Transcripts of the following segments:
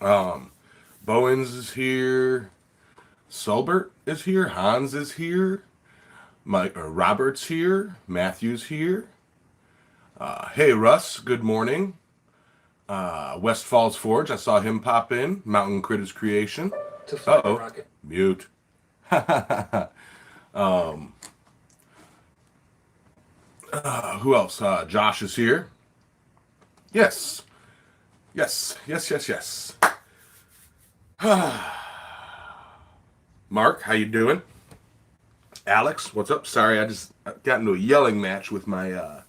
Um, Bowens is here. Solbert is here. Hans is here. Robert's here. Matthew's here. Hey, Russ. Good morning. West Falls Forge. I saw him pop in. Mountain Critters Creation. To fly my rocket. Mute. Who else? Josh is here. Yes. Yes. Yes. Yes. Yes. Mark, how you doing? Alex, what's up? Sorry, I got into a yelling match with my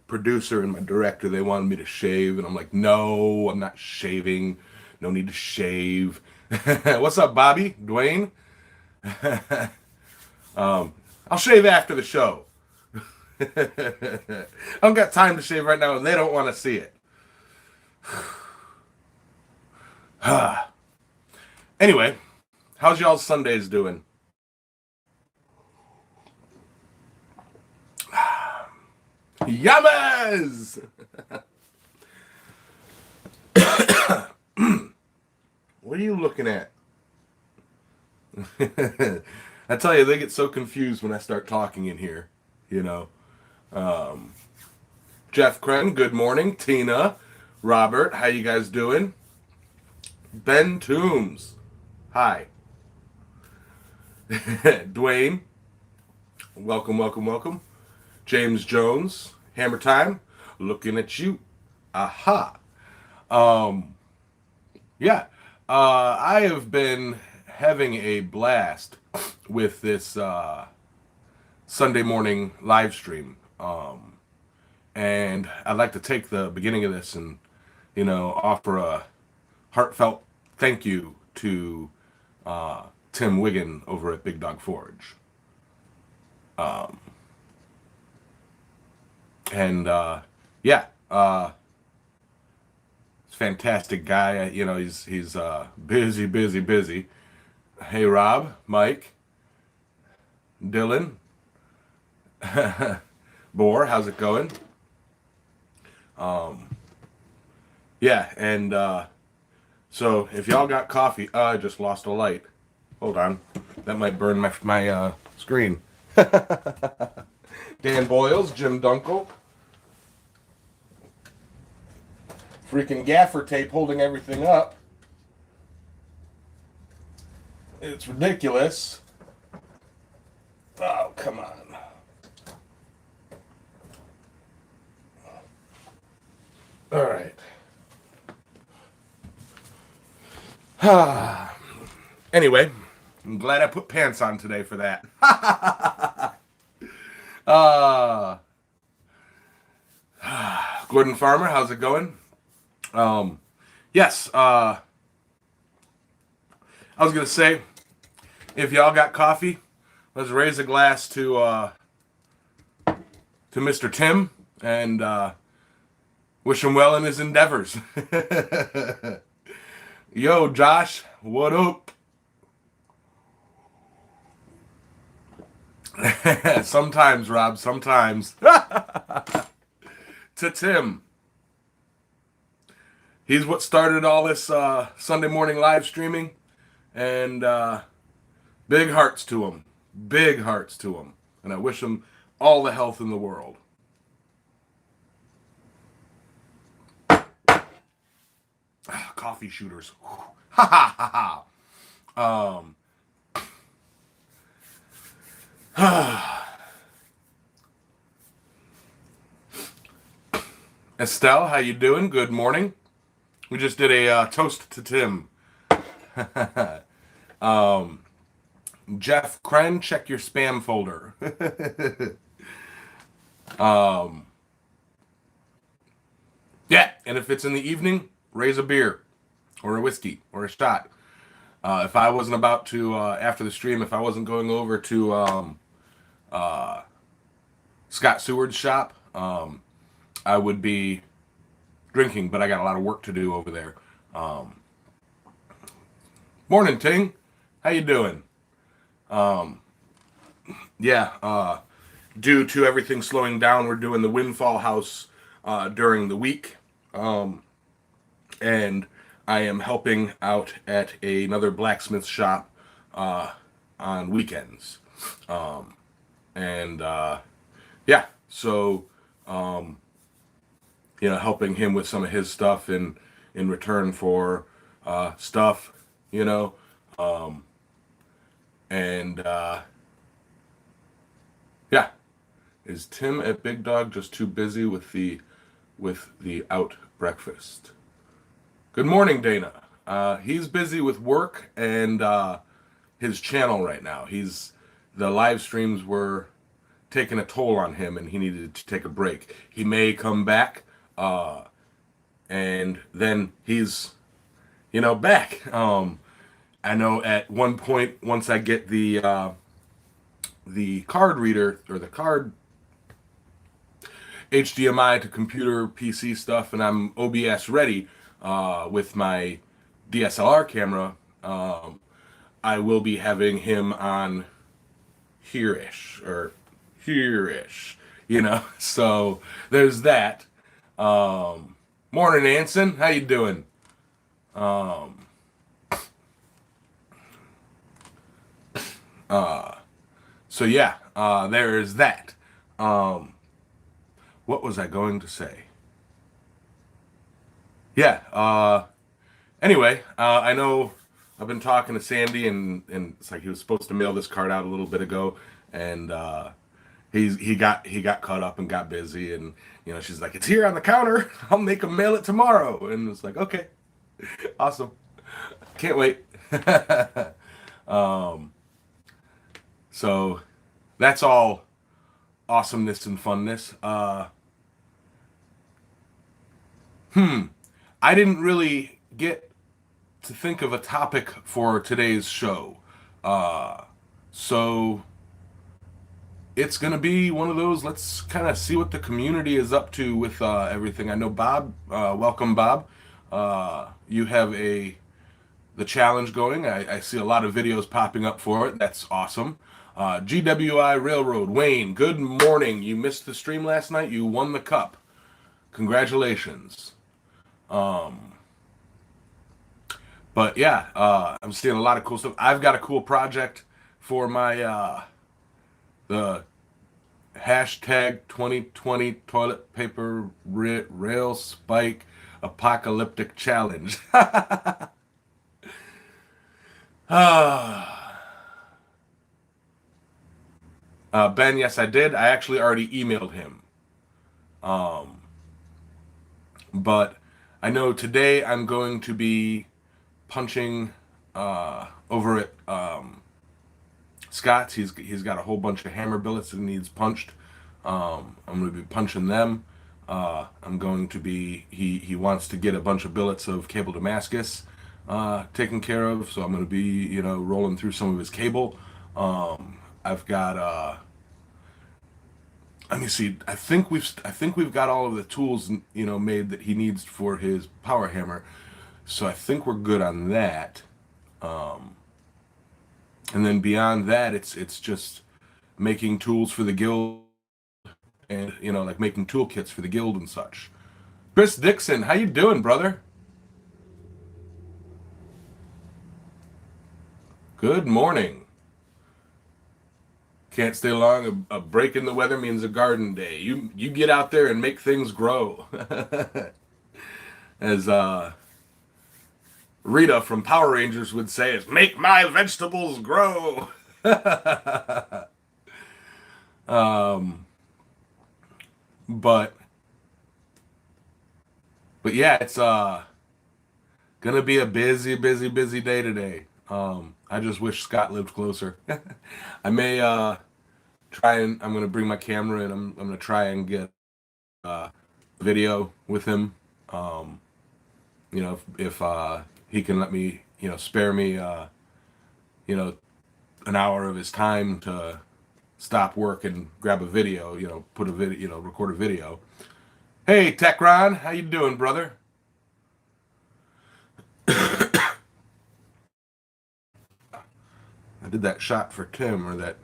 producer and my director. They wanted me to shave, and I'm like, no, I'm not shaving. No need to shave. What's up, Bobby? Dwayne? I'll shave after the show. I don't got time to shave right now, and they don't want to see it. Anyway, how's y'all's Sundays doing? Yamas! What are you looking at? I tell you, they get so confused when I start talking in here, you know. Jeff Kren, good morning. Tina, Robert, how you guys doing? Ben Toombs, hi. Dwayne, welcome, welcome, welcome. James Jones, Hammer Time, looking at you. Aha. Um, yeah, I have been having a blast with this Sunday morning live stream. And I'd like to take the beginning of this and, offer a heartfelt thank you to Tim Wiggin over at Big Dog Forge. And yeah, fantastic guy. He's busy, busy, busy. Hey, Rob, Mike, Dylan, Boar, how's it going? Yeah, and so if y'all got coffee, I just lost a light. Hold on, that might burn my screen. Dan Boyles, Jim Dunkel. Freaking gaffer tape holding everything up. It's ridiculous. Oh, come on. All right. Anyway, I'm glad I put pants on today for that. uh, Gordon Farmer, how's it going? Yes, I was going to say, if y'all got coffee, let's raise a glass to Mr. Tim and wish him well in his endeavors. Yo, Josh, what up? Sometimes, Rob, sometimes. To Tim. He's what started all this Sunday morning live streaming, and big hearts to him. Big hearts to him. And I wish him all the health in the world. Coffee shooters. Ha ha ha ha. Estelle, how you doing? Good morning. We just did a toast to Tim. Jeff Kren, check your spam folder. Yeah, and if it's in the evening, raise a beer or a whiskey or a shot. If I wasn't about to, after the stream, if I wasn't going over to Scott Seward's shop, I would be drinking, but I got a lot of work to do over there. Morning, Ting. How you doing? Yeah, due to everything slowing down, we're doing the Windfall House during the week. And I am helping out at another blacksmith shop uh, on weekends. And yeah, so helping him with some of his stuff in return for stuff, you know, and yeah. Is Tim at Big Dog just too busy with the out breakfast? Good morning, Dana. He's busy with work and his channel right now. The live streams were taking a toll on him, and he needed to take a break. He may come back, and then he's back. I know at one point, once I get the card reader or the card HDMI to computer PC stuff, and I'm OBS ready with my DSLR camera, I will be having him on here-ish or here-ish, So there's that. Morning, Anson. How you doing? So yeah, there is that. What was I going to say? Yeah. Anyway, I know I've been talking to Sandy, and it's like he was supposed to mail this card out a little bit ago, and he got caught up and got busy, and she's like, it's here on the counter. I'll make him mail it tomorrow, and it's like, okay, awesome, can't wait. So that's all awesomeness and funness. I didn't really get to think of a topic for today's show. So it's going to be one of those, let's kind of see what the community is up to with everything. I know Bob, welcome Bob. You have the challenge going. I see a lot of videos popping up for it. That's awesome. GWI Railroad, Wayne, good morning. You missed the stream last night. You won the cup. Congratulations. But yeah, I'm seeing a lot of cool stuff. I've got a cool project for my the hashtag 2020 toilet paper rail spike apocalyptic challenge. Ben, yes, I did. I actually already emailed him. But I know today I'm going to be punching over at Scott's. He's got a whole bunch of hammer billets that needs punched. I'm going to be punching them. I'm going to be he wants to get a bunch of billets of cable Damascus taken care of, so I'm going to be rolling through some of his cable. I've got let me see. I think we've got all of the tools made that he needs for his power hammer, so I think we're good on that. And then beyond that, it's just making tools for the guild, and like making toolkits for the guild and such. Chris Dixon, how you doing, brother? Good morning. Can't stay long. A break in the weather means a garden day. You get out there and make things grow. As Rita from Power Rangers would say, is make my vegetables grow. But yeah, it's gonna be a busy day today. I just wish Scott lived closer. I may I'm gonna bring my camera, and I'm gonna try and get video with him. If he can let me, spare me, an hour of his time to stop work and grab a video, put a video, record a video. Hey, Techron, how you doing, brother? I did that shot for Tim, or that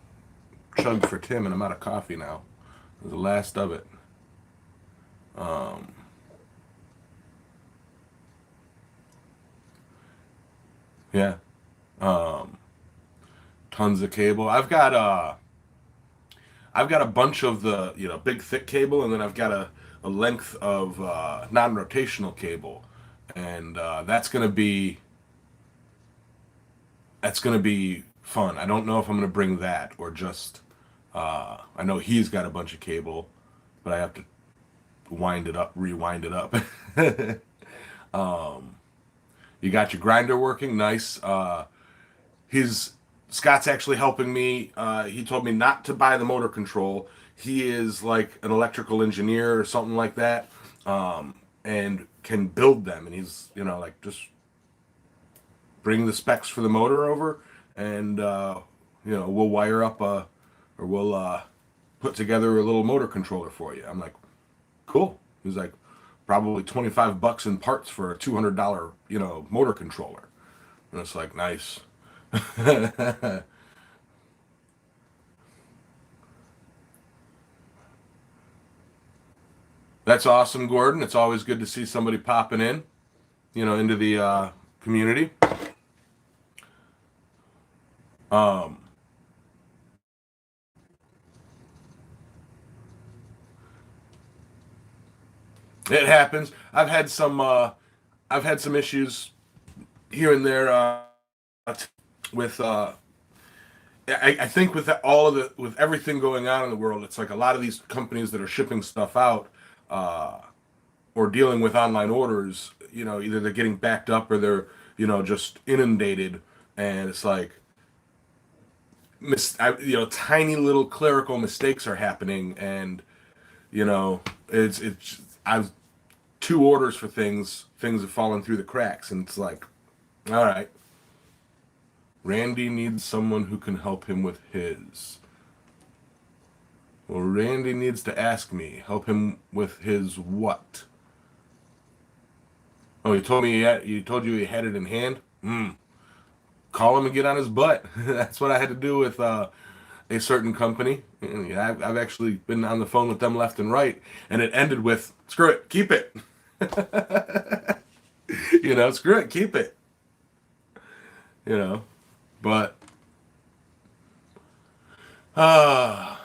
chug for Tim, and I'm out of coffee now. It was the last of it. Yeah. Um, Tons of cable. I've got a bunch of the, big thick cable, and then I've got a length of non-rotational cable, and that's gonna be fun. I don't know if I'm gonna bring that or just I know he's got a bunch of cable, but I have to wind it up, rewind it up. You got your grinder working, nice. He's Scott's actually helping me. He told me not to buy the motor control. He is like an electrical engineer or something like that, and can build them. And he's like just bring the specs for the motor over, and we'll wire up or we'll put together a little motor controller for you. I'm like, cool. He's like, probably $25 in parts for a $200 motor controller, and it's like nice. That's awesome, Gordon. It's always good to see somebody popping in, into the community. Um, it happens. I've had some issues here and there with I think with all of the with everything going on in the world, it's like a lot of these companies that are shipping stuff out uh, or dealing with online orders. Either they're getting backed up or they're just inundated, and it's like tiny little clerical mistakes are happening, and you know it's I've two orders for things have fallen through the cracks, and it's like, all right, Randy needs someone who can help him with his. Well, Randy needs to ask me, help him with his what? Oh, he told you he had it in hand. Call him and get on his butt. That's what I had to do with a certain company. And, yeah, I've actually been on the phone with them left and right, and it ended with, "Screw it, keep it." Screw it, keep it. You know, but uh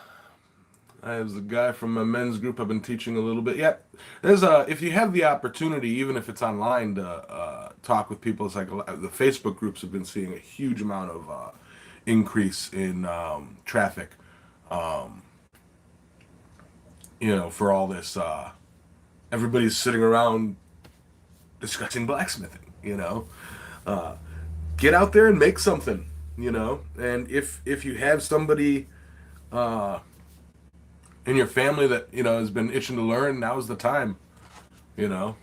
as a guy from my men's group, I've been teaching a little bit. Yeah, if you have the opportunity, even if it's online, to talk with people, it's like the Facebook groups have been seeing a huge amount of increase in traffic. Um, for all this, everybody's sitting around discussing blacksmithing. Uh, get out there and make something. And if you have somebody uh, in your family that has been itching to learn, now's the time. You know,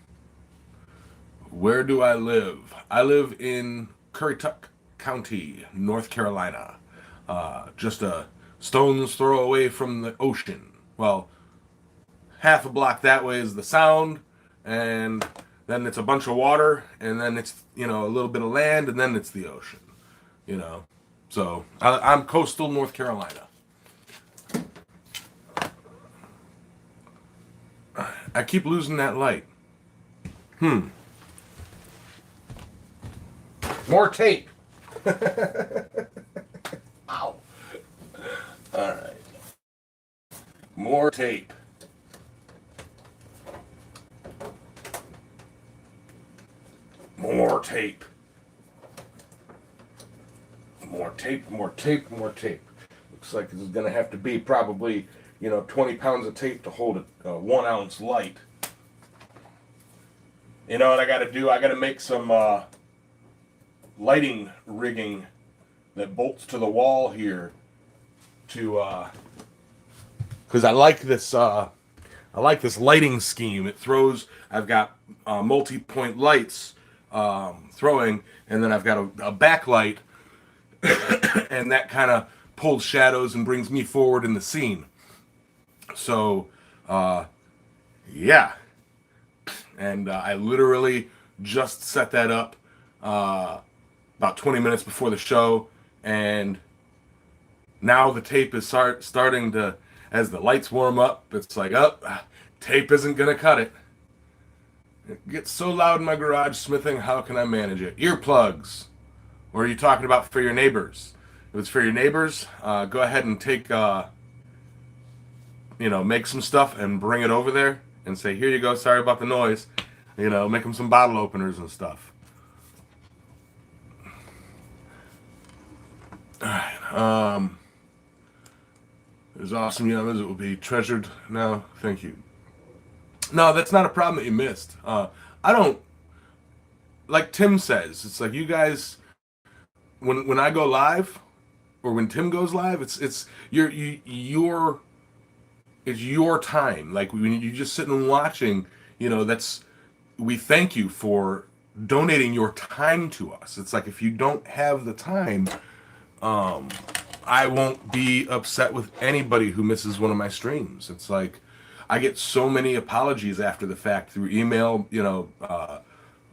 where do I live? I live in Caratoke County, North Carolina, just a stone's throw away from the ocean. Well, half a block that way is the Sound, and then it's a bunch of water, and then it's a little bit of land, and then it's the ocean. You know, so I'm coastal North Carolina. I keep losing that light. More tape. Ow. All right. More tape. More tape. More tape, more tape, more tape. Looks like this is going to have to be probably, 20 pounds of tape to hold a 1 ounce light. You know what I got to do? I got to make some lighting rigging that bolts to the wall here to, because I like this lighting scheme. I've got multi-point lights throwing, and then I've got a backlight, and that kind of pulls shadows and brings me forward in the scene. So, yeah. And I literally just set that up about 20 minutes before the show, and now the tape is starting to, as the lights warm up, it's like, oh, tape isn't going to cut it. It gets so loud in my garage smithing, how can I manage it? Earplugs. Or are you talking about for your neighbors? If it's for your neighbors, go ahead and take, make some stuff and bring it over there and say, here you go, sorry about the noise. Make them some bottle openers and stuff. All right. There's awesome yamas. It will be treasured now. Thank you. No, that's not a problem that you missed. I don't, like Tim says, it's like you guys, when I go live or when Tim goes live, it's your it's your time. Like when you're just sitting and watching, that's we thank you for donating your time to us. It's like if you don't have the time, I won't be upset with anybody who misses one of my streams. It's like I get so many apologies after the fact through email,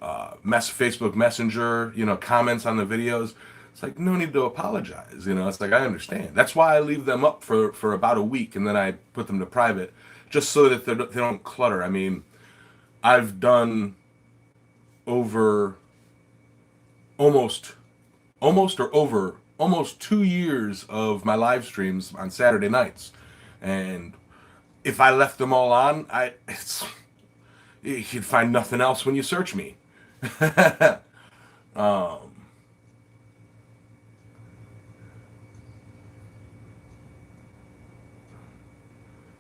Facebook Messenger, comments on the videos. It's like no need to apologize. It's like I understand. That's why I leave them up for about a week and then I put them to private, just so that they don't clutter. I mean, I've done over almost or over almost 2 years of my live streams on Saturday nights, and if I left them all on, you'd find nothing else when you search me. um,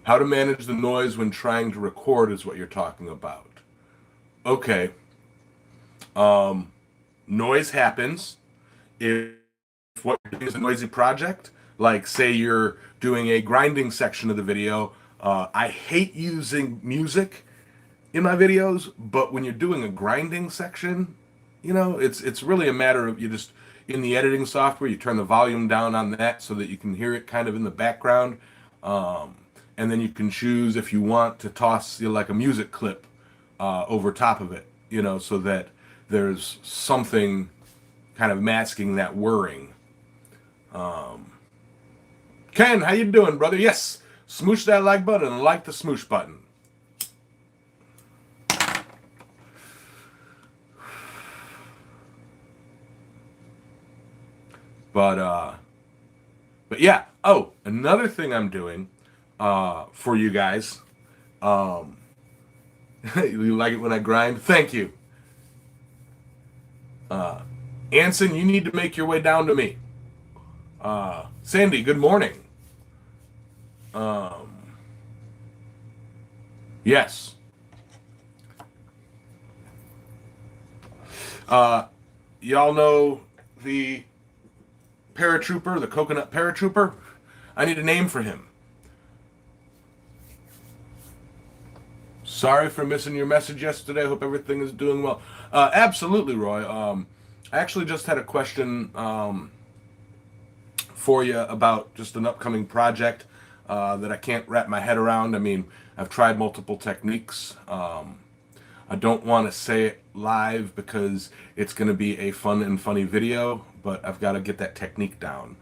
how to manage the noise when trying to record is what you're talking about. Okay. Noise happens. If what you're doing is a noisy project, like say you're doing a grinding section of the video, I hate using music in my videos, but when you're doing a grinding section, it's really a matter of you just in the editing software, you turn the volume down on that so that you can hear it kind of in the background, and then you can choose if you want to toss like a music clip over top of it, so that there's something kind of masking that whirring. Ken, how you doing, brother? Yes, smoosh that like button and like the smoosh button. But yeah. Oh, another thing I'm doing for you guys. You like it when I grind? Thank you. Anson, you need to make your way down to me. Sandy, good morning. Yes. Y'all know the paratrooper, the coconut paratrooper? I need a name for him. Sorry for missing your message yesterday. Hope everything is doing well. Absolutely, Roy. I actually just had a question for you about just an upcoming project that I can't wrap my head around. I mean, I've tried multiple techniques. I don't want to say it live because it's going to be a fun and funny video, but I've got to get that technique down.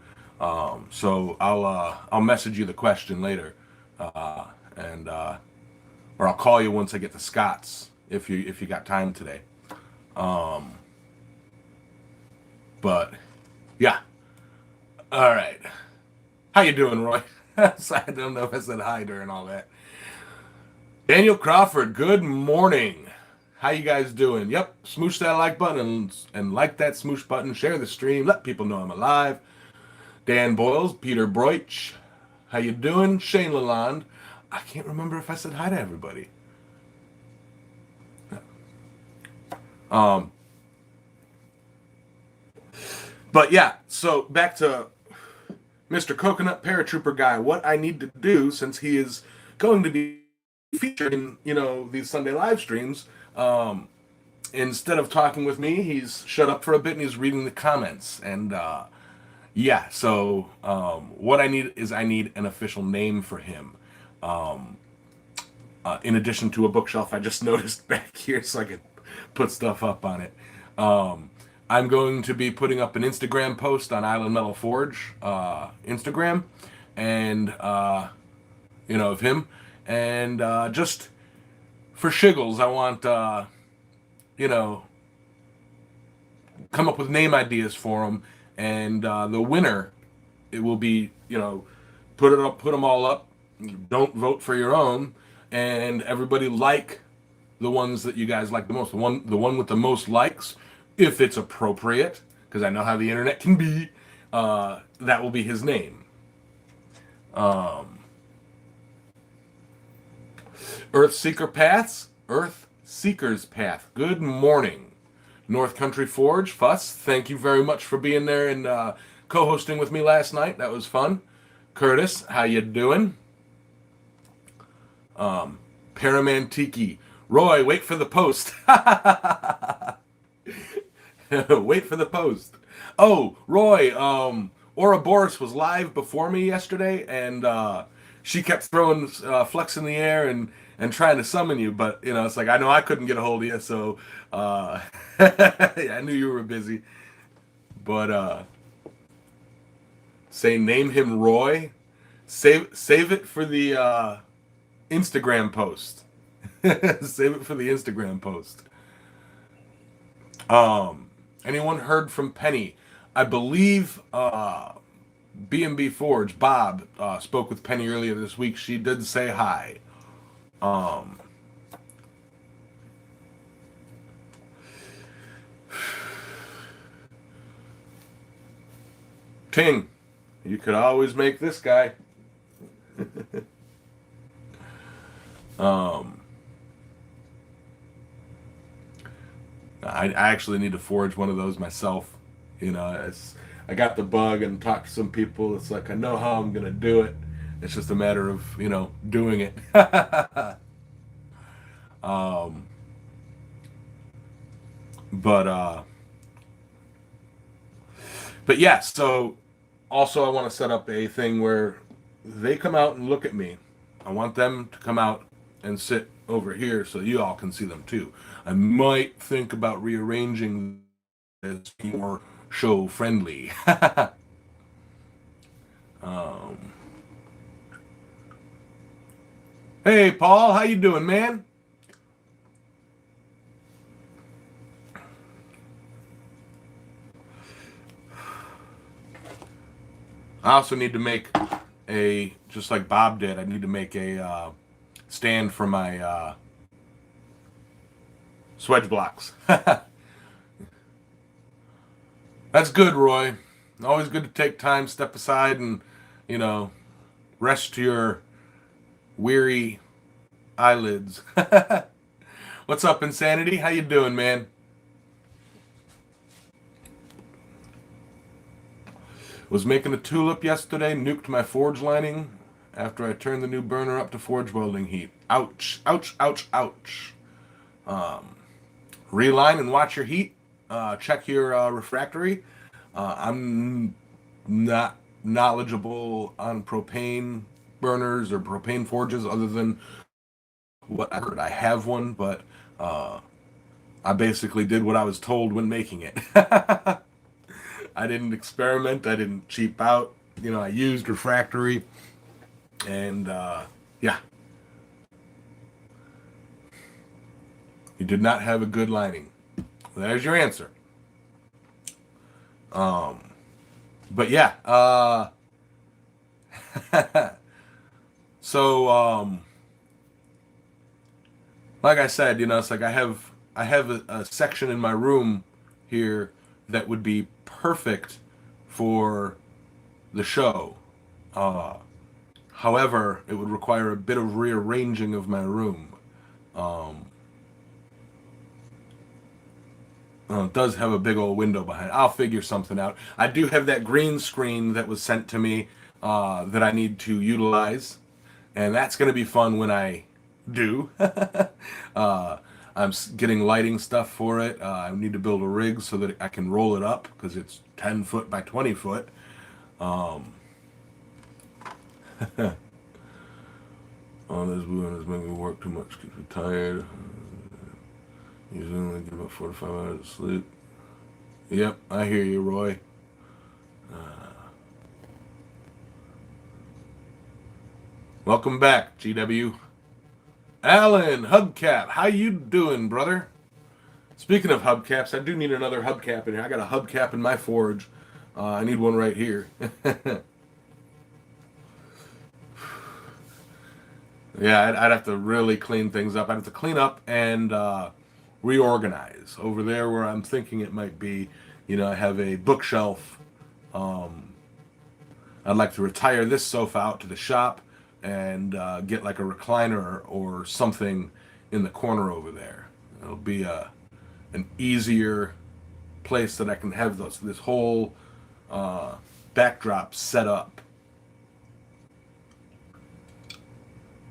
So I'll message you the question later, and or I'll call you once I get to Scott's if you got time today. But yeah. All right. How you doing, Roy? So I don't know if I said hi during all that. Daniel Crawford, good morning. How you guys doing? Yep, smoosh that like button and like that smoosh button. Share the stream. Let people know I'm alive. Dan Boyles, Peter Broich. How you doing? Shane Lalonde. I can't remember if I said hi to everybody. But yeah, so back to Mr. Coconut Paratrooper guy. What I need to do, since he is going to be featured in these Sunday live streams, instead of talking with me, he's shut up for a bit and he's reading the comments. And yeah, so what I need is an official name for him. In addition to a bookshelf I just noticed back here so I could put stuff up on it. I'm going to be putting up an Instagram post on Island Metal Forge Instagram, and of him, and just for shiggles, I want come up with name ideas for them, and the winner, it will be, put them all up. Don't vote for your own, and everybody like the ones that you guys like the most. The one with the most likes, if it's appropriate, because I know how the internet can be. That will be his name. Earthseeker Paths, Earthseeker's Path. Good morning, North Country Forge. Fuss, thank you very much for being there and co-hosting with me last night. That was fun. Curtis, how you doing? Paramantiki. Roy, wait for the post. Wait for the post. Oh, Roy, Ouroboros was live before me yesterday, and she kept throwing flecks in the air and trying to summon you, but it's like I know I couldn't get a hold of you, so I knew you were busy. But say name him Roy. Save it for the Instagram post. Save it for the Instagram post. Anyone heard from Penny? I believe B&B Forge, Bob, spoke with Penny earlier this week. She did say hi. Ting, you could always make this guy. I actually need to forge one of those myself. I got the bug and talked to some people. It's like I know how I'm gonna do it. It's just a matter of doing it. But yeah. So also I want to set up a thing where they come out and look at me. I want them to come out and sit over here so you all can see them too. I might think about rearranging this more show friendly. Hey Paul, how you doing, man? I also need to make just like Bob did, I need to make a stand for my swedge blocks. That's good, Roy. Always good to take time, step aside, and rest your weary eyelids. What's up, Insanity? How you doing, man? Was making a tulip yesterday, nuked my forge lining after I turned the new burner up to forge welding heat. Ouch, ouch, ouch, ouch. Reline and watch your heat. Check your refractory. I'm not knowledgeable on propane burners or propane forges other than what I heard. I have one, but I basically did what I was told when making it. I didn't experiment. I didn't cheap out. I used refractory. And, yeah. You did not have a good lining. There's your answer. But yeah. So, like I said, it's like I have a section in my room here that would be perfect for the show. However, it would require a bit of rearranging of my room. It does have a big old window behind it. I'll figure something out. I do have that green screen that was sent to me that I need to utilize, and that's going to be fun when I do. I'm getting lighting stuff for it. I need to build a rig so that I can roll it up because it's 10 foot by 20 foot. Oh, this blue is making me work too much. Keeps me tired. Usually only get about 4 to 5 hours of sleep. Yep, I hear you, Roy. Welcome back, GW. Alan Hubcap, how you doing, brother? Speaking of hubcaps, I do need another hubcap in here. I got a hubcap in my forge. I need one right here. Yeah, I'd have to really clean things up. I'd have to clean up and reorganize. Over there where I'm thinking it might be, I have a bookshelf. Um, I'd like to retire this sofa out to the shop and get like a recliner or something in the corner over there. It'll be an easier place that I can have this whole uh, backdrop set up.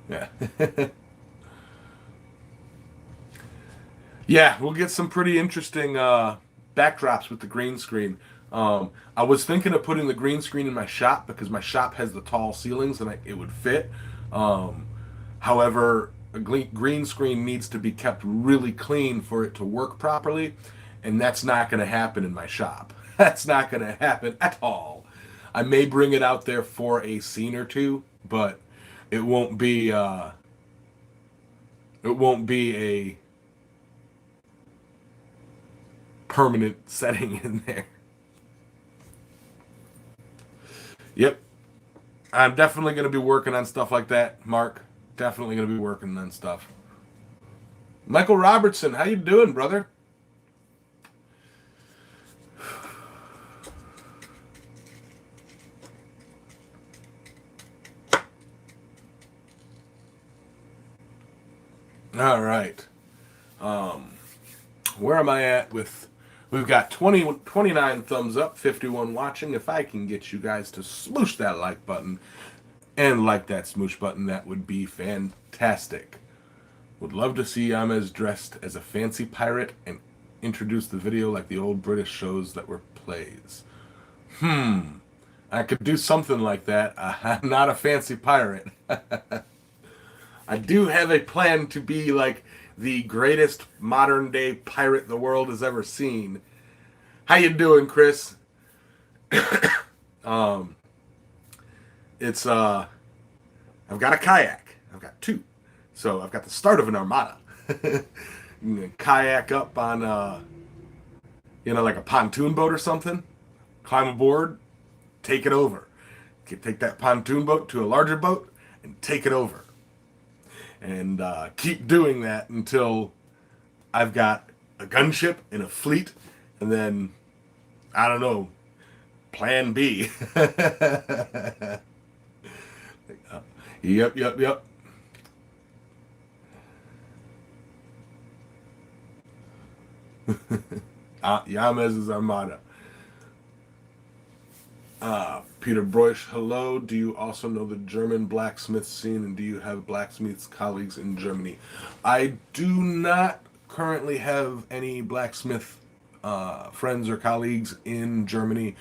Yeah. Yeah, we'll get some pretty interesting backdrops with the green screen. I was thinking of putting the green screen in my shop because my shop has the tall ceilings and it would fit. Um, However, a green screen needs to be kept really clean for it to work properly, and that's not going to happen in my shop. That's not going to happen at all. I may bring it out there for a scene or two, but it won't be a permanent setting in there. Yep. I'm definitely going to be working on stuff like that, Mark. Definitely going to be working on stuff. Michael Robertson, how you doing, brother? All right. Um, where am I at with... We've got 29 thumbs up, 51 watching. If I can get you guys to smoosh that like button and like that smoosh button, that would be fantastic. Would love to see Yamez dressed as a fancy pirate and introduce the video like the old British shows that were plays. I could do something like that. I'm not a fancy pirate. I do have a plan to be like the greatest modern day pirate the world has ever seen. How you doing, Chris? um, it's I've got a kayak. I've got two, so I've got the start of an armada. Kayak up on like a pontoon boat or something. Climb aboard, take it over. Take that pontoon boat to a larger boat and take it over. And keep doing that until I've got a gunship and a fleet, and then, I don't know, plan B. Yep. Yamez's Armada. Peter Broish, hello. Do you also know the German blacksmith scene, and do you have blacksmiths colleagues in Germany? I do not currently have any blacksmith friends or colleagues in Germany.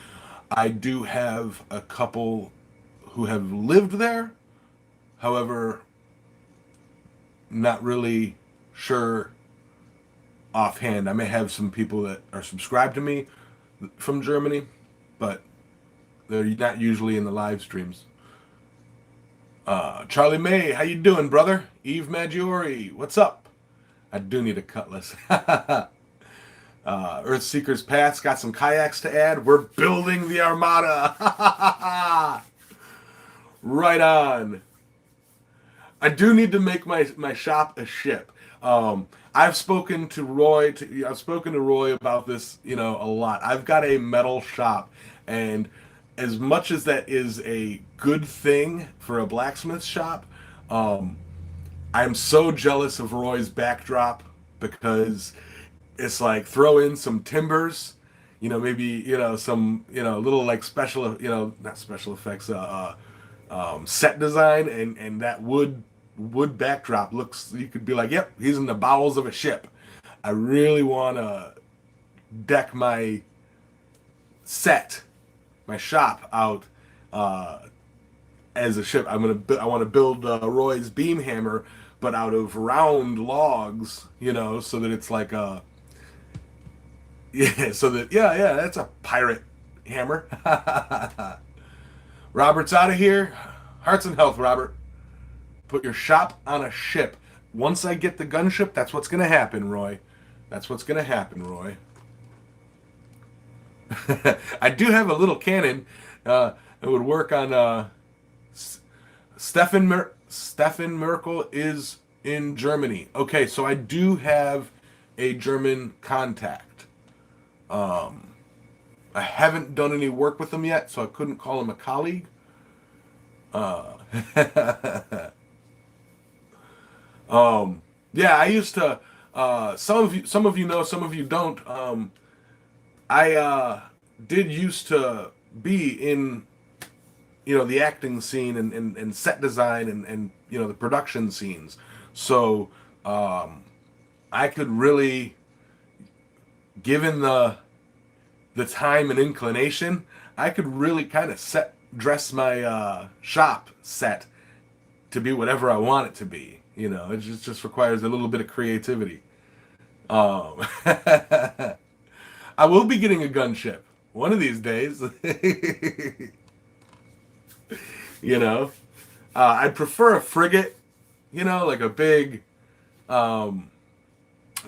I do have a couple who have lived there. However, not really sure offhand. I may have some people that are subscribed to me from Germany, but they're not usually in the live streams. Charlie May, how you doing, brother? Eve Maggiore, what's up? I do need a cutlass. Earthseeker's Path's got some kayaks to add. We're building the armada. Right on. I do need to make my shop a ship. I've spoken to Roy. I've spoken to Roy about this, a lot. I've got a metal shop, and as much as that is a good thing for a blacksmith shop, I'm so jealous of Roy's backdrop because it's like throw in some timbers, maybe some little like special, not special effects, set design, and that wood backdrop looks. You could be like, yep, he's in the bowels of a ship. I really want to deck my shop out as a ship. I want to build Roy's beam hammer, but out of round logs, so that it's like a that's a pirate hammer. Robert's out of here. Hearts and health, Robert. Put your shop on a ship. Once I get the gunship, that's what's gonna happen, Roy. That's what's gonna happen, Roy. I do have a little cannon. It would work on Stefan Merkel is in Germany. Okay, so I do have a German contact. Um, I haven't done any work with him yet, so I couldn't call him a colleague. Uh, yeah, I used to. Some of you know, some of you don't. I did used to be in the acting scene and set design and the production scenes. So I could really, given the time and inclination, I could really kind of dress my shop set to be whatever I want it to be. It just requires a little bit of creativity. I will be getting a gunship one of these days. you know, I'd prefer a frigate. Like a big, um,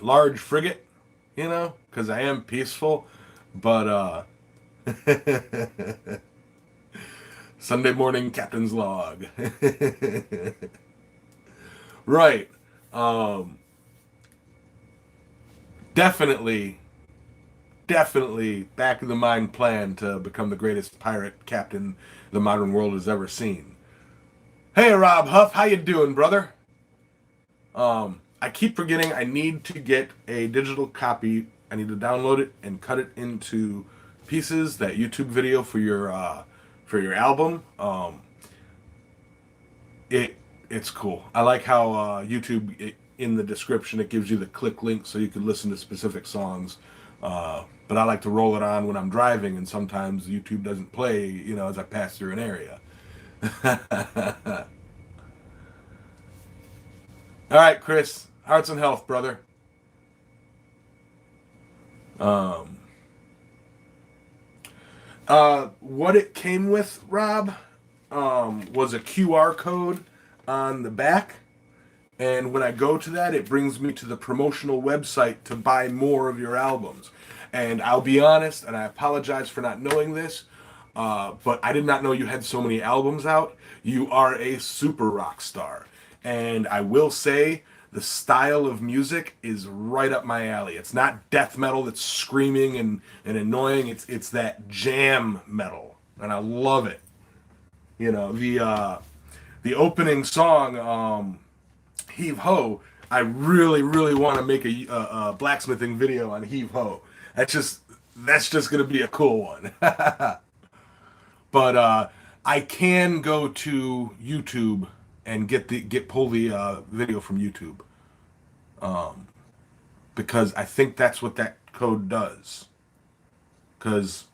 large frigate. Because I am peaceful. But Sunday morning captain's log. Right. Um, definitely, definitely back of the mind plan to become the greatest pirate captain the modern world has ever seen. Hey, Rob Huff, how you doing, brother? I keep forgetting I need to get a digital copy. I need to download it and cut it into pieces. That YouTube video for your album. It's cool. I like how YouTube in the description it gives you the click link so you can listen to specific songs. But I like to roll it on when I'm driving, and sometimes YouTube doesn't play, as I pass through an area. All right, Chris. Hearts and health, brother. Um, what it came with, Rob, was a QR code on the back. And when I go to that, it brings me to the promotional website to buy more of your albums. And I'll be honest, and I apologize for not knowing this, but I did not know you had so many albums out. You are a super rock star. And I will say, the style of music is right up my alley. It's not death metal that's screaming and annoying. It's that jam metal. And I love it. The opening song, Heave Ho, I really, really want to make a blacksmithing video on Heave Ho. That's just gonna be a cool one. But I can go to YouTube and pull the video from YouTube, um, because I think that's what that code does. Because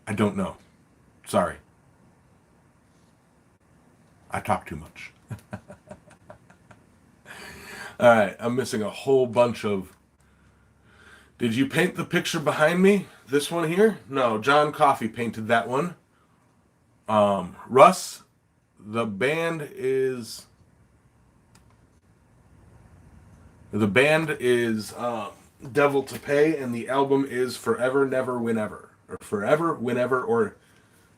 I don't know. Sorry, I talk too much. All right, I'm missing a whole bunch of. Did you paint the picture behind me? This one here? No, John Coffey painted that one. Russ, the band is the band is Devil to Pay, and the album is Forever, Never, Whenever, or Forever, Whenever, or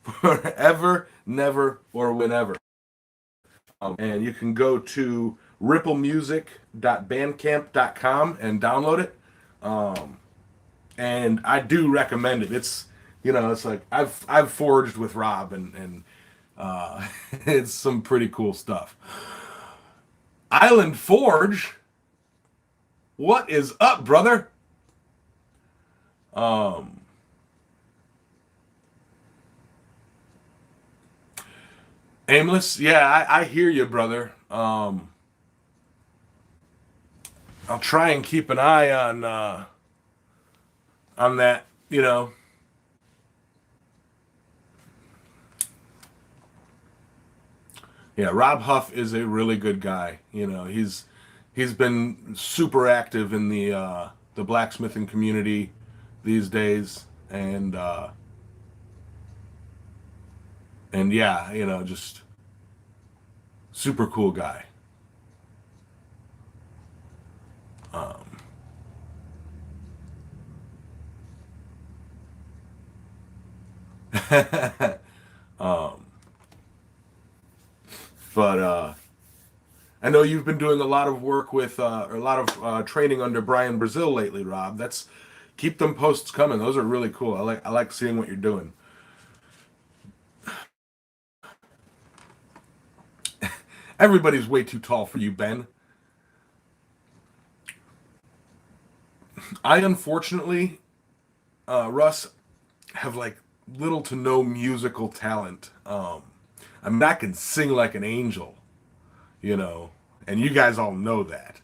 Forever, Never, or Whenever. And you can go to ripplemusic.bandcamp.com and download it. Um, and I do recommend it. It's like I've forged with Rob, and it's some pretty cool stuff. Island Forge, what is up, brother? Um, Aimless, yeah, I hear you, brother. I'll try and keep an eye on that. Yeah, Rob Huff is a really good guy. He's been super active in the blacksmithing community these days, and yeah, just super cool guy. um, but I know you've been doing a lot of work with, or a lot of training under Brian Brazil lately, Rob. That's keep them posts coming. Those are really cool. I like seeing what you're doing. Everybody's way too tall for you, Ben. I unfortunately, Russ, have like little to no musical talent. I mean, I can sing like an angel, you know, and you guys all know that.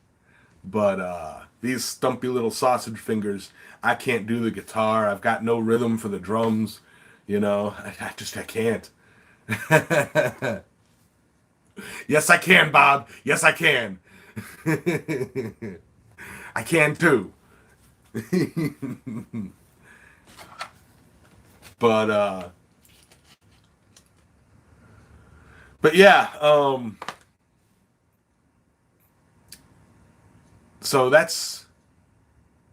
But these stumpy little sausage fingers, I can't do the guitar. I've got no rhythm for the drums, you know. I can't. Yes, I can, Bob. Yes, I can. I can too. But but yeah, so that's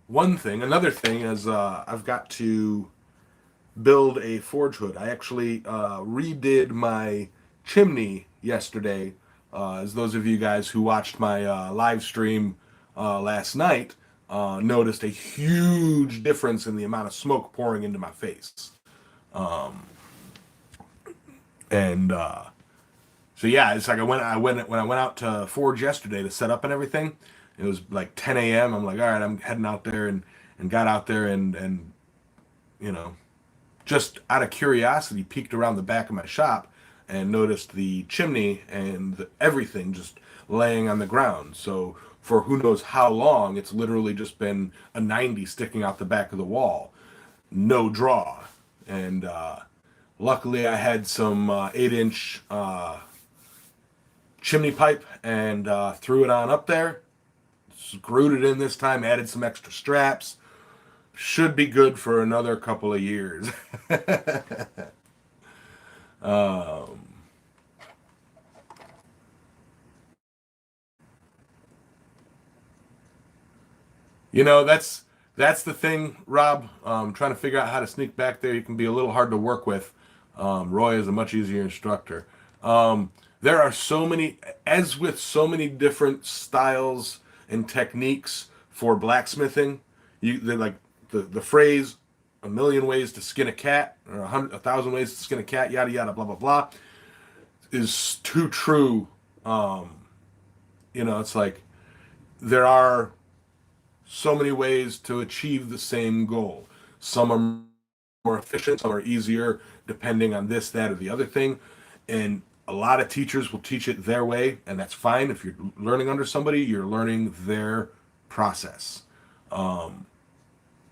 one thing. Another thing is I've got to build a forge hood. I actually redid my chimney yesterday. As those of you guys who watched my live stream last night noticed a huge difference in the amount of smoke pouring into my face. And so yeah, it's like when I went out to forge yesterday to set up and everything. It was like 10 a.m. I'm like, all right, I'm heading out there and got out there and you know just out of curiosity, peeked around the back of my shop and noticed the chimney and everything just laying on the ground. So for who knows how long, it's literally just been a 90 sticking out the back of the wall, no draw. And luckily, I had some 8-inch chimney pipe and threw it on up there. Screwed it in this time, added some extra straps. Should be good for another couple of years. um, that's the thing, Rob. Trying to figure out how to sneak back there. You can be a little hard to work with. Roy is a much easier instructor. There are so many, as with so many different styles and techniques for blacksmithing. They're like the phrase "a million ways to skin a cat" or a thousand ways to skin a cat, yada yada, blah blah blah, is too true. It's like there are so many ways to achieve the same goal. Some are more efficient, some are easier, depending on this, that, or the other thing. And a lot of teachers will teach it their way, and that's fine. If you're learning under somebody, you're learning their process.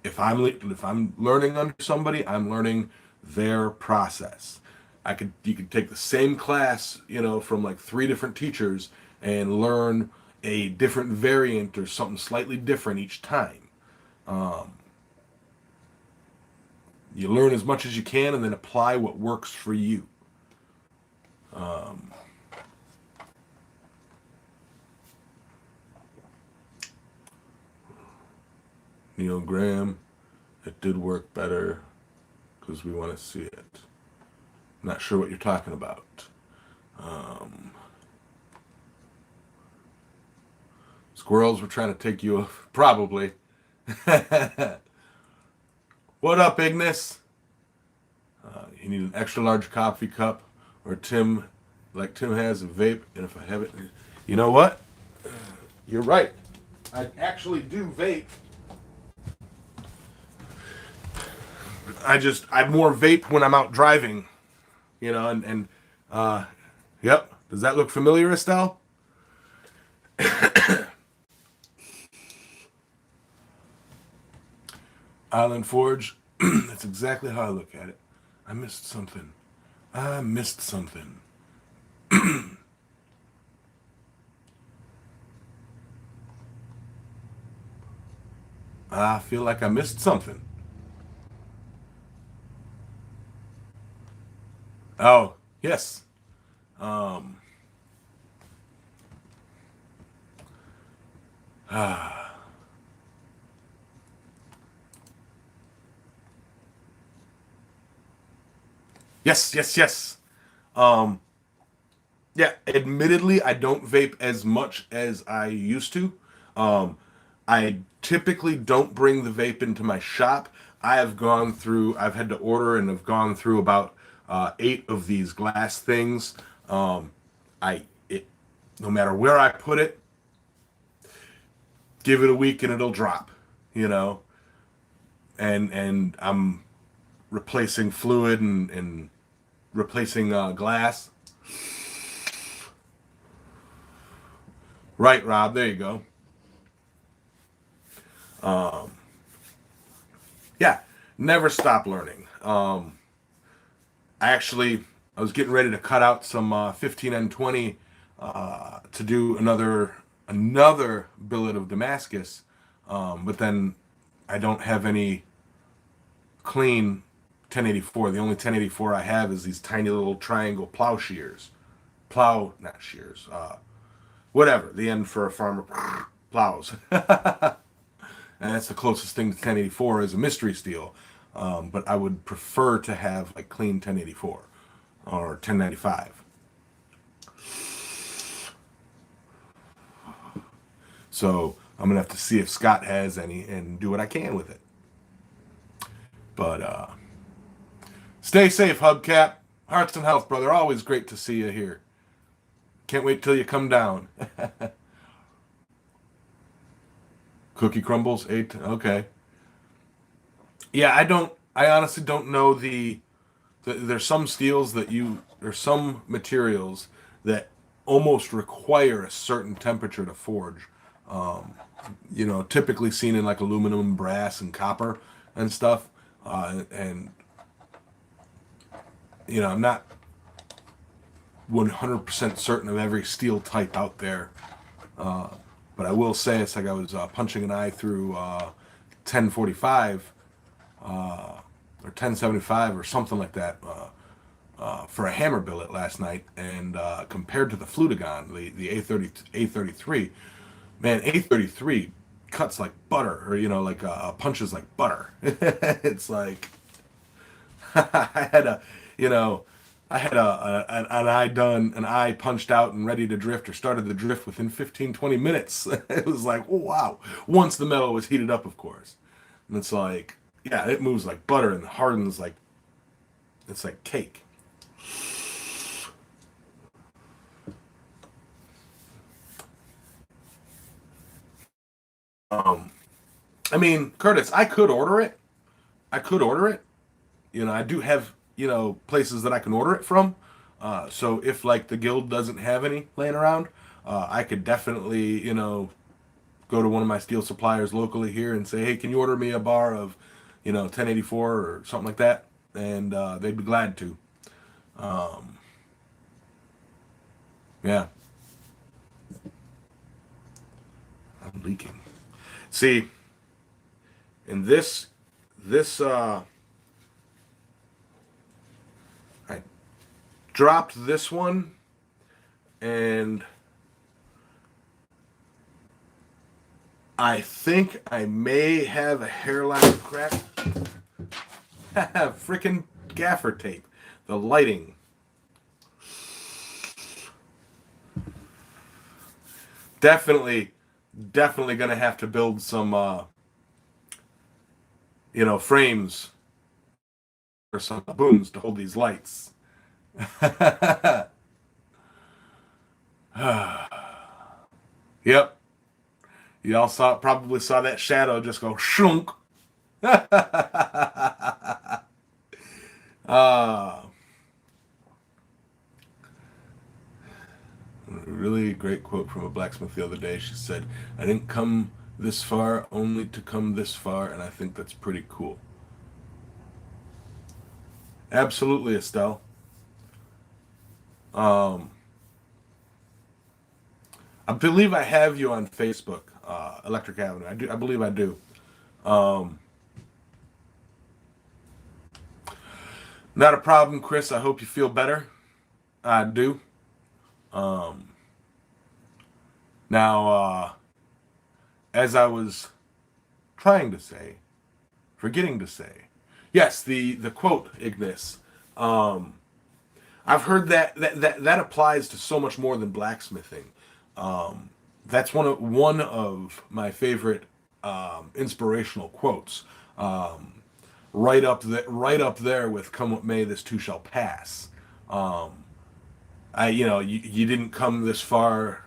If I'm learning under somebody, I'm learning their process. You could take the same class, from like three different teachers and learn a different variant or something slightly different each time. Um, you learn as much as you can and then apply what works for you. Um, Neil Graham, it did work better because we want to see it. Not sure what you're talking about. Um, Squirrels were trying to take you off, probably. What up, Ignis? You need an extra large coffee cup, or Tim has a vape. And if I have it, you know what? You're right. I actually do vape. I more vape when I'm out driving, and uh, yep. Does that look familiar, Estelle? Island Forge. That's exactly how I look at it. I missed something. I missed something. I feel like I missed something. Oh, yes. Um, ah, Yes, yes, yes. Um, yeah, admittedly, I don't vape as much as I used to. Um, I typically don't bring the vape into my shop. I've had to order and have gone through about 8 of these glass things. Um, it, no matter where I put it, give it a week and it'll drop, you know. And I'm replacing fluid and replacing glass. Right, Rob. There you go. Yeah, never stop learning. I was getting ready to cut out some 15N20 to do another billet of Damascus, but then I don't have any clean 1084. The only 1084 I have is these tiny little triangle plow shears, not shears, whatever. The end for a farmer plows, and that's the closest thing to 1084 is a mystery steel. But I would prefer to have like clean 1084 or 1095. So I'm gonna have to see if Scott has any and do what I can with it. But stay safe, Hubcap. Hearts and health, brother. Always great to see you here. Can't wait till you come down. Cookie crumbles, 8. Okay. Yeah, I don't. I honestly don't know there's some steels that there's some materials that almost require a certain temperature to forge. Typically seen in like aluminum, brass, and copper and stuff. And I'm not 100% certain of every steel type out there, but I will say it's like I was punching an eye through 1045 or 1075 or something like that for a hammer billet last night, and compared to the Flutagon, the A33, man, A33 cuts like butter, or like punches like butter. It's like I had a, you know, I had an eye done, an eye punched out and ready to drift, or started the drift within 15, 20 minutes. It was like, oh, wow. Once the metal was heated up, of course. And it's like, yeah, it moves like butter and hardens like, it's like cake. Um, I mean, Curtis, I could order it. I could order it. I do have, places that I can order it from. So if like the guild doesn't have any laying around, I could definitely, go to one of my steel suppliers locally here and say, hey, can you order me a bar of, 1084 or something like that? And they'd be glad to. Um, yeah, I'm leaking. See, in this, I dropped this one, and I think I may have a hairline crack. Freaking gaffer tape. The lighting. Definitely, definitely gonna have to build some, frames or some booms to hold these lights. Yep. You all probably saw that shadow just go shunk. uh, really great quote from a blacksmith the other day. She said, I didn't come this far only to come this far, and I think that's pretty cool. Absolutely, Estelle. Um, I believe I have you on Facebook, Electric Avenue. I do. I believe I do. Um, Not a problem, Chris. I hope you feel better. I do. Um, Now, as I was trying to say, forgetting to say, yes, the quote, Ignis. I've heard that applies to so much more than blacksmithing. That's one of my favorite inspirational quotes. Right up there with "Come what may, this too shall pass." You didn't come this far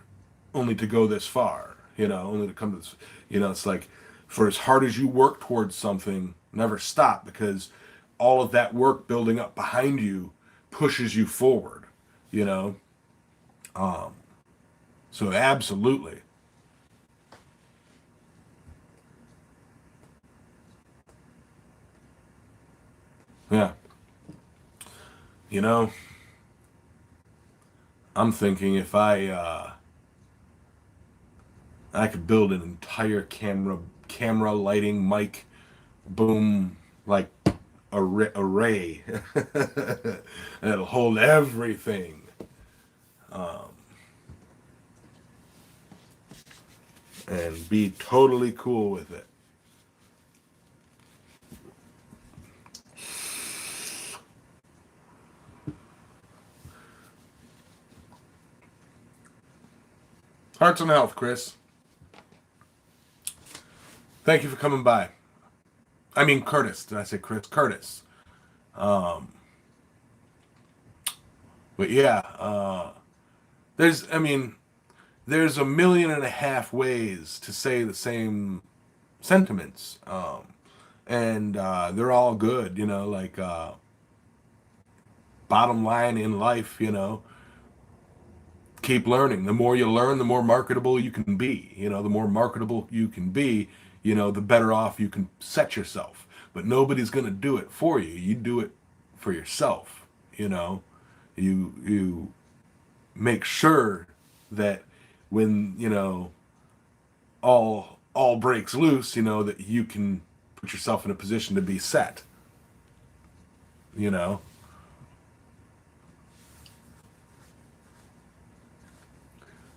only to go this far. Only to come to this. It's like, for as hard as you work towards something, never stop, because all of that work building up behind you pushes you forward. You know, so absolutely, yeah. You know, I'm thinking if I could build an entire camera lighting mic boom, like array that'll hold everything, and be totally cool with it. Hearts and health, Chris. Thank you for coming by. I mean, Curtis. Did I say Chris? Curtis. Um, but yeah, I mean, there's a million and a half ways to say the same sentiments, and they're all good. Like, bottom line in life, keep learning. The more you learn, the more marketable you can be. The more marketable you can be, the better off you can set yourself. But nobody's going to do it for you. You do it for yourself. You make sure that when, all breaks loose, that you can put yourself in a position to be set, you know.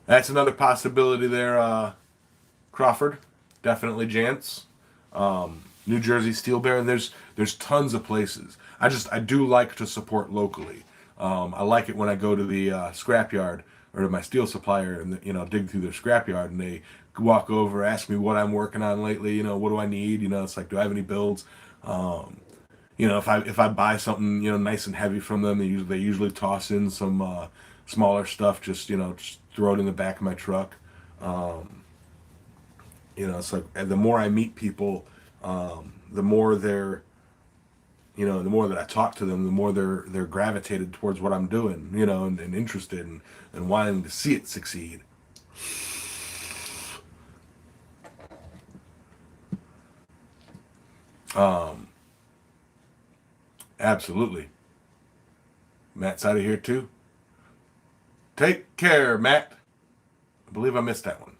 That's another possibility there, Crawford. Definitely Jance. New Jersey Steel Bear, and there's tons of places. I do like to support locally. I like it when I go to the scrapyard or to my steel supplier, and dig through their scrapyard, and they walk over, ask me what I'm working on lately. What do I need? It's like, do I have any builds? Um, if I buy something nice and heavy from them, they usually toss in some smaller stuff. Just throw it in the back of my truck. Um, it's like, and the more I meet people, the more the more that I talk to them, the more they're gravitated towards what I'm doing, and interested, and wanting to see it succeed. Um, Absolutely. Matt's out of here too. Take care, Matt. I believe I missed that one.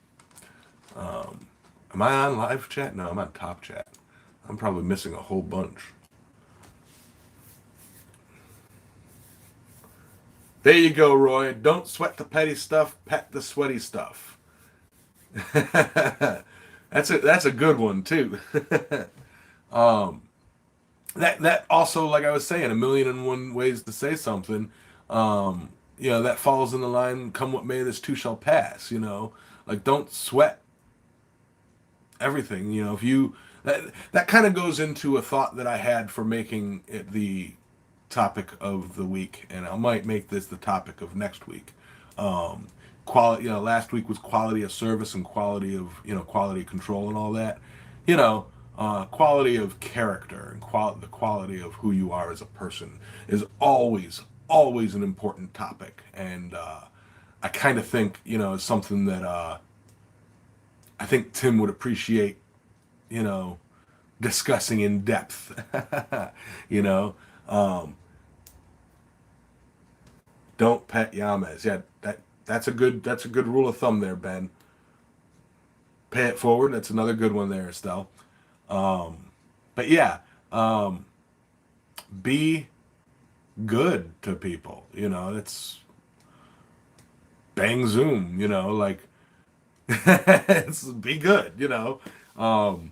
Am I on live chat? No, I'm on top chat. I'm probably missing a whole bunch. There you go, Roy. Don't sweat the petty stuff, pet the sweaty stuff. That's a good one too. um, that also, like I was saying, a million and one ways to say something. That falls in the line. Come what may, this too shall pass. Like, don't sweat everything. If you that kind of goes into a thought that I had for making it the topic of the week, and I might make this the topic of next week. Um, Quality. Last week was quality of service and quality control and all that. Quality of character and the quality of who you are as a person is always an important topic, and I kind of think is something that I think Tim would appreciate, you know, discussing in depth. you know, um, don't pet Yamas. Yeah, that's a good rule of thumb there, Ben. Pay it forward. That's another good one there, Estelle. But yeah, um, be good to people. It's bang zoom. Like be good. Um,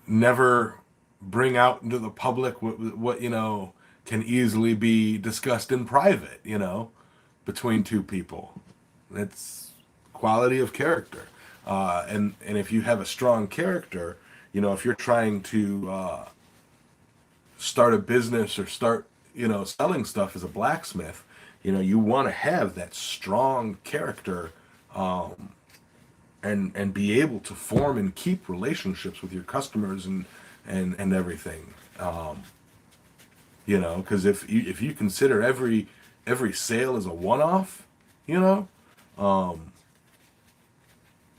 never. bring out into the public what can easily be discussed in private, between two people. It's quality of character. And if you have a strong character, if you're trying to start a business or start, selling stuff as a blacksmith, you want to have that strong character, and be able to form and keep relationships with your customers and everything. Because if you consider every sale as a one-off, you know, um,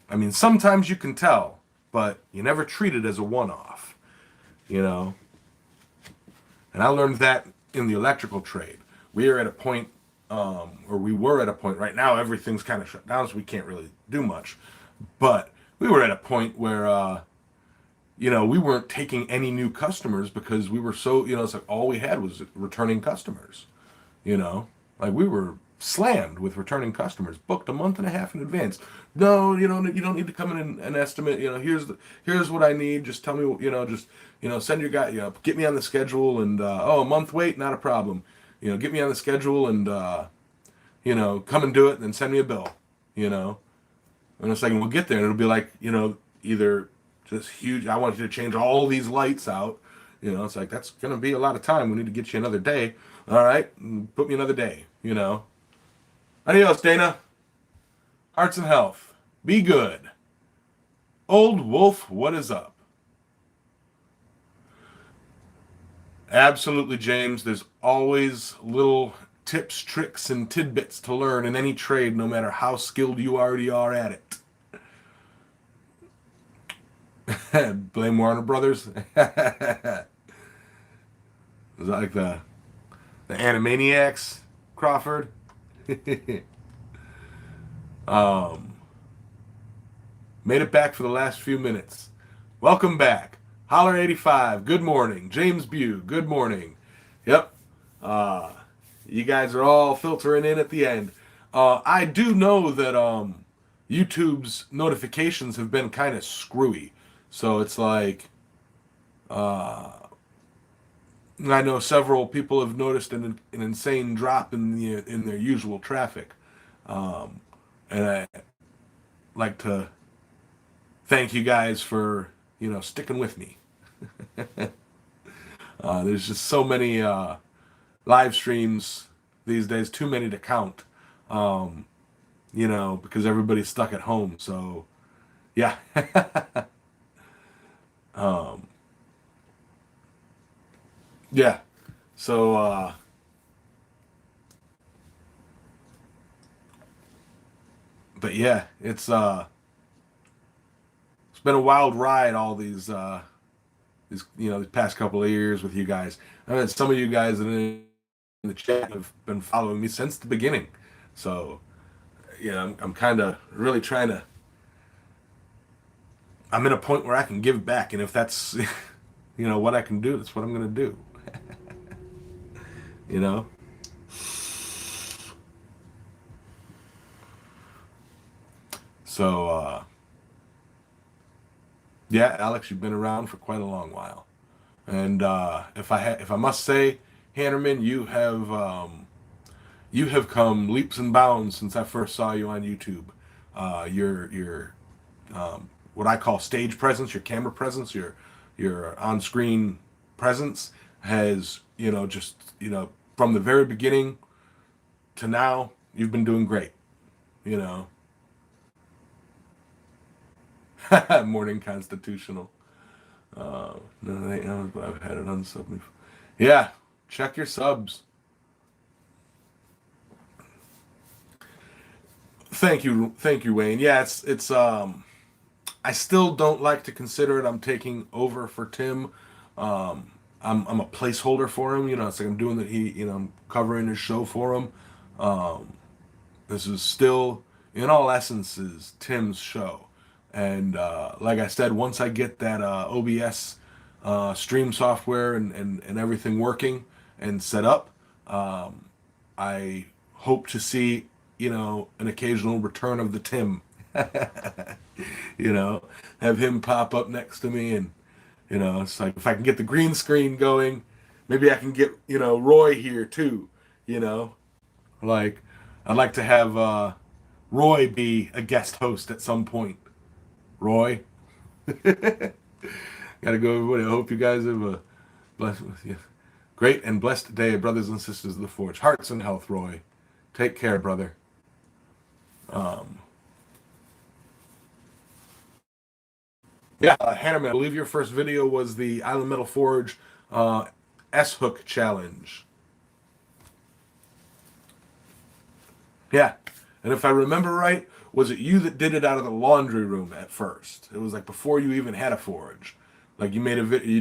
I mean, sometimes you can tell, but you never treat it as a one-off, you know. And I learned that in the electrical trade. We are at a point, or we were at a point. Right now, everything's kind of shut down, so we can't really do much. But we were at a point where, we weren't taking any new customers because we were so, it's like all we had was returning customers. Like we were slammed with returning customers, booked a month and a half in advance. No, you don't need to come in and estimate. Here's what I need. Just tell me, send your guy, get me on the schedule, and a month wait, not a problem. Get me on the schedule, and come and do it, and then send me a bill. You know, in a second we'll get there, and it'll be like, either just huge. I want you to change all these lights out. It's like that's gonna be a lot of time. We need to get you another day. All right, put me another day. Adios, Dana. Hearts and health. Be good. Old Wolf, what is up? Absolutely, James. There's always little tips, tricks, and tidbits to learn in any trade, no matter how skilled you already are at it. Blame Warner Brothers. It's like the Animaniacs, Crawford. um, Made it back for the last few minutes. Welcome back. Holler85, good morning. James Bew, good morning. Yep. You guys are all filtering in at the end. I do know that YouTube's notifications have been kind of screwy. So it's like, I know several people have noticed an insane drop in their usual traffic. And I like to thank you guys for, sticking with me. There's just so many live streams these days, too many to count. Because everybody's stuck at home. So, yeah. um, yeah. So, but yeah, it's been a wild ride all these past couple of years with you guys. I mean, some of you guys in the chat have been following me since the beginning. So, I'm kind of really trying to. I'm in a point where I can give back, and if that's, what I can do, that's what I'm gonna do. you know. So, yeah, Alex, you've been around for quite a long while, and if I must say, Hannerman, you have come leaps and bounds since I first saw you on YouTube. Your what I call stage presence, your camera presence, your on-screen presence has, just, from the very beginning to now, you've been doing great. You know, Morning Constitutional. No, they know, but I've had it unsub me. Yeah, check your subs. Thank you, Wayne. Yeah, it's. I still don't like to consider it. I'm taking over for Tim. I'm a placeholder for him. It's like I'm doing that. I'm covering his show for him. Um, this is still, in all essences, Tim's show. And like I said, once I get that OBS stream software and everything working and set up, um, I hope to see, an occasional return of the Tim. you know, have him pop up next to me and, It's like if I can get the green screen going, maybe I can get, Roy here too. You know, like I'd like to have Roy be a guest host at some point. Roy, gotta go, everybody. I hope you guys have a blessed, yeah, great and blessed day, brothers and sisters of the Forge. Hearts and health, Roy. Take care, brother. Um, yeah, Hanneman, I believe your first video was the Island Metal Forge uh, S Hook challenge. Yeah. And if I remember right, was it you that did it out of the laundry room at first? It was like before you even had a forge. Like you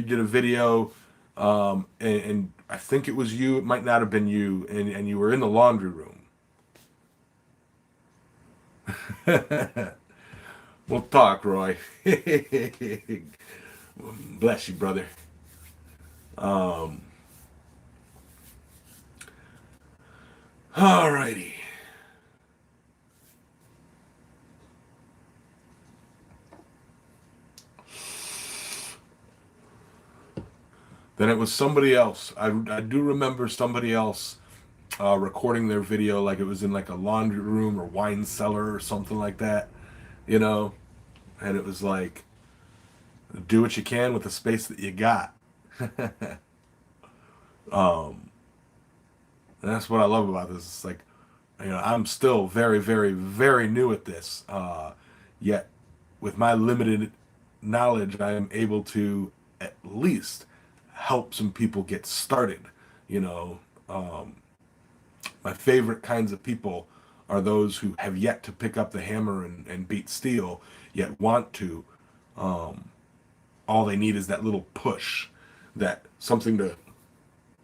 did a video, and I think it was you. It might not have been you, and you were in the laundry room. We'll talk, Roy. Bless you, brother. Um, Alrighty. Then it was somebody else. I do remember somebody else recording their video like it was in like a laundry room or wine cellar or something like that, you know? And it was like, do what you can with the space that you got. um, and that's what I love about this. It's like, I'm still very, very, very new at this. Yet, with my limited knowledge, I am able to at least help some people get started. You know, my favorite kinds of people are those who have yet to pick up the hammer and beat steel, yet want to. Um, all they need is that little push, that something to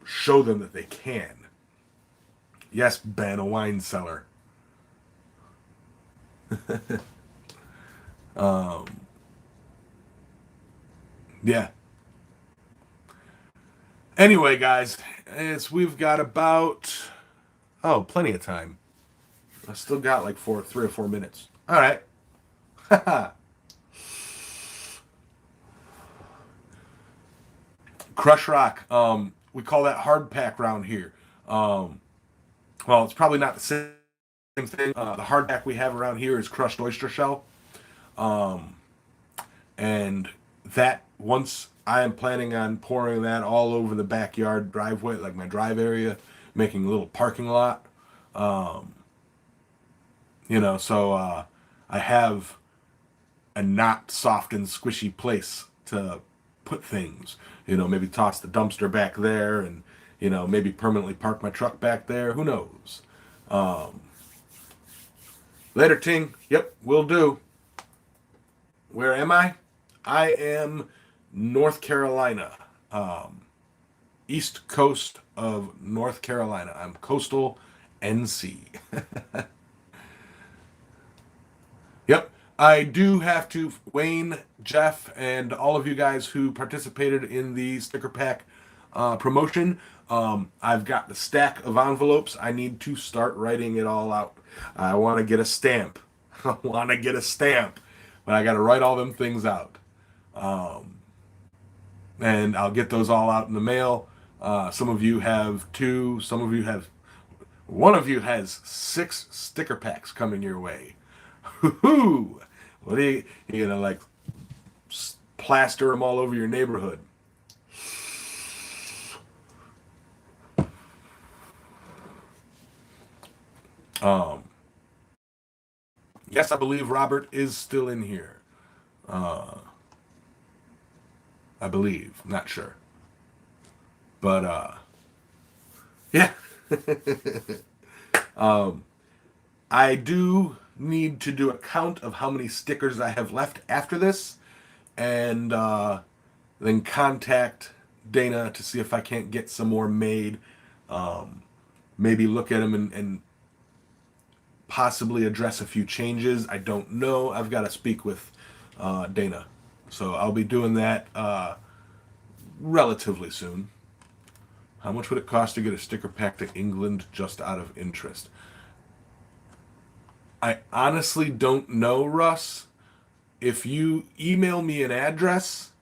show them that they can. Yes, Ben, a wine cellar. um, yeah. Anyway, guys, we've got about plenty of time. I still got like 3 or 4 minutes. All right. Crush Rock. We call that hard pack round here. Um, well, it's probably not the same thing. The hard pack we have around here is crushed oyster shell. Um, and that once I am planning on pouring that all over the backyard driveway, like my drive area, making a little parking lot. Um, so I have a not soft and squishy place to put things. Maybe toss the dumpster back there and, maybe permanently park my truck back there. Who knows? Um, Later, Ting. Yep, will do. Where am I? I am North Carolina. Um, East coast of North Carolina. I'm coastal NC. Yep. I do have to, Wayne, Jeff, and all of you guys who participated in the sticker pack promotion. I've got the stack of envelopes. I need to start writing it all out. I want to get a stamp. I want to get a stamp. But I got to write all them things out. Um, and I'll get those all out in the mail. Some of you have two. Some of you have. One of you has 6 sticker packs coming your way. Hoo-hoo! What do like plaster them all over your neighborhood. Um, yes, I believe Robert is still in here. Uh, I believe, not sure, but yeah. um, I do need to do a count of how many stickers I have left after this, and then contact Dana to see if I can't get some more made. Maybe look at them and possibly address a few changes. I don't know. I've got to speak with Dana. So I'll be doing that relatively soon. How much would it cost to get a sticker pack to England just out of interest? I honestly don't know, Russ. If you email me an address,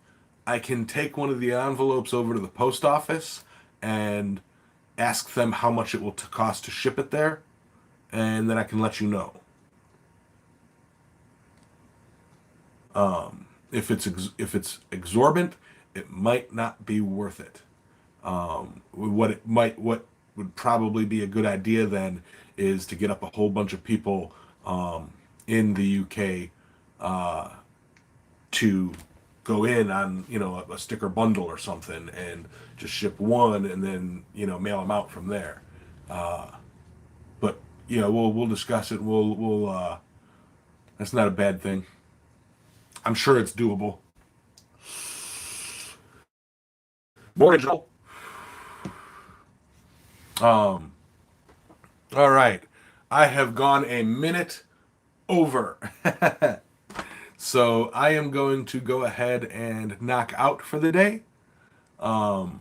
I can take one of the envelopes over to the post office and ask them how much it will cost to ship it there, and then I can let you know. If it's exorbitant, it might not be worth it. What would probably be a good idea then is to get up a whole bunch of people in the UK to go in on a sticker bundle or something and just ship one and then mail them out from there. But we'll discuss it. We'll that's not a bad thing. I'm sure it's doable. Morning, Joel. Um, all right. I have gone a minute over. So I am going to go ahead and knock out for the day.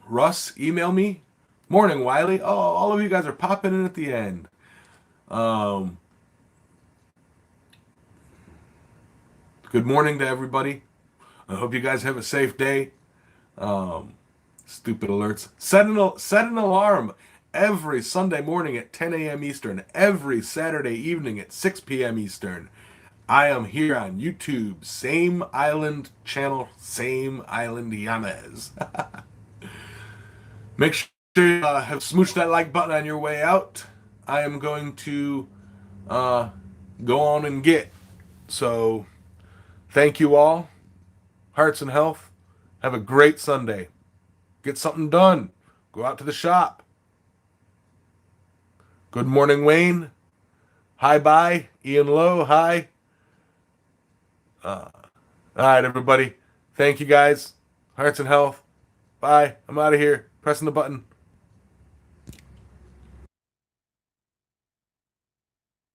Russ, email me. Morning, Wiley. Oh, all of you guys are popping in at the end. Um, Good morning to everybody. I hope you guys have a safe day. Um, Stupid alerts. Set an alarm every Sunday morning at 10 a.m. Eastern, every Saturday evening at 6 p.m. Eastern. I am here on YouTube, same island channel, same island Yamas. Make sure you have smooched that like button on your way out. I am going to go on and get. So, thank you all. Hearts and health. Have a great Sunday. Get something done. Go out to the shop. Good morning, Wayne. Hi, bye. Ian Lowe, hi. All right, everybody. Thank you, guys. Hearts and health. Bye. I'm out of here. Pressing the button.